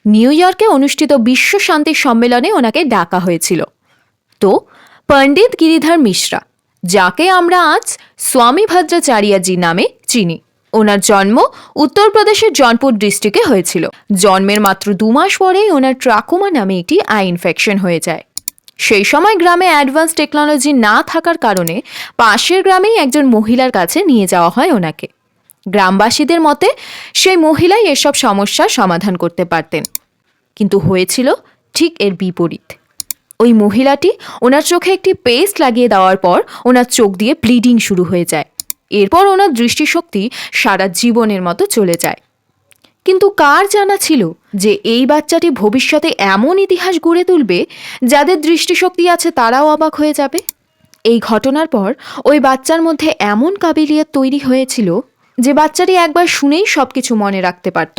New ইয়র্কে অনুষ্ঠিত বিশ্ব শান্তি সম্মেলনে ওনাকে ডাকা হয়েছিল। তো পণ্ডিত গিরিধর মিশ্রা, যাকে আমরা আজ স্বামী ভদ্রাচার্যজি নামে চিনি, ওনার জন্ম উত্তরপ্রদেশের জৌনপুর ডিস্ট্রিক্টে হয়েছিল। জন্মের মাত্র 2 মাস পরেই ওনার ট্রাকোমা নামে একটি আই ইনফেকশন হয়ে যায়। সেই সময় গ্রামে অ্যাডভান্স টেকনোলজি না থাকার কারণে পাশের গ্রামেই একজন মহিলার কাছে নিয়ে যাওয়া হয় ওনাকে। গ্রামবাসীদের মতে সেই মহিলাই এসব সমস্যার সমাধান করতে পারতেন, কিন্তু হয়েছিল ঠিক এর বিপরীত। ওই মহিলাটি ওনার চোখে একটি পেস্ট লাগিয়ে দেওয়ার পর ওনার চোখ দিয়ে ব্লিডিং শুরু হয়ে যায়। এরপর ওনার দৃষ্টিশক্তি সারা জীবনের মতো চলে যায়। কিন্তু কার জানা ছিল যে এই বাচ্চাটি ভবিষ্যতে এমন ইতিহাস গড়ে তুলবে যাদের দৃষ্টিশক্তি আছে তারাও অবাক হয়ে যাবে। এই ঘটনার পর ওই বাচ্চার মধ্যে এমন কাবিলিয়ত তৈরি হয়েছিল যে বাচ্চাটি একবার শুনেই সবকিছু মনে রাখতে পারত।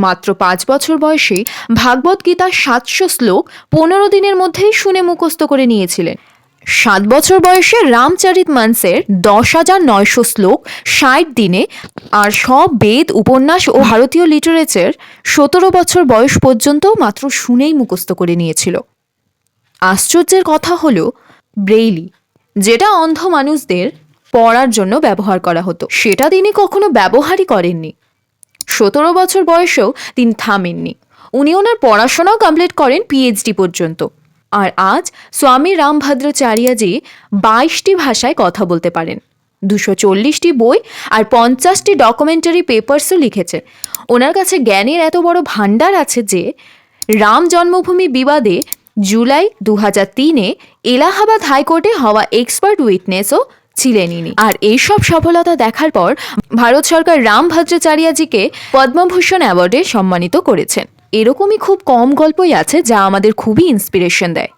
মাত্র 5 বছর বয়সে ভাগবত গীতার 700 শ্লোক 15 দিনের মধ্যেই শুনে মুখস্থ করে নিয়েছিলেন। 7 বছর বয়সে রামচরিত মানসের 10,900 শ্লোক 60 দিনে, আর সব বেদ, উপন্যাস ও ভারতীয় লিটারেচার 17 বছর বয়স পর্যন্ত মাত্র শুনেই মুখস্থ করে নিয়েছিল। আশ্চর্যের কথা হলো ব্রেইলি, যেটা অন্ধ মানুষদের পড়ার জন্য ব্যবহার করা হতো, সেটা তিনি কখনো ব্যবহারই করেননি। 17 বছর বয়সেও তিনি থামেননি। উনি ওনার পড়াশোনাও কমপ্লিট করেন পিএইচডি পর্যন্ত। আর আজ স্বামী রামভদ্রাচার্যজি 22টি ভাষায় কথা বলতে পারেন, 240টি বই আর 50টি ডকুমেন্টারি পেপারসও লিখেছেন। ওনার কাছে জ্ঞানের এত বড় ভাণ্ডার আছে যে রাম জন্মভূমি বিবাদে জুলাই 2003-এ এলাহাবাদ হাইকোর্টে হওয়া এক্সপার্ট উইটনেসও ছিলেন ইনি। আর এইসব সফলতা দেখার পর ভারত সরকার রামভদ্রাচার্যজিকে পদ্মভূষণ অ্যাওয়ার্ডে সম্মানিত করেছেন। এরকমই খুব কম গল্পই আছে যা আমাদের খুবই ইন্সপিরেশন দেয়।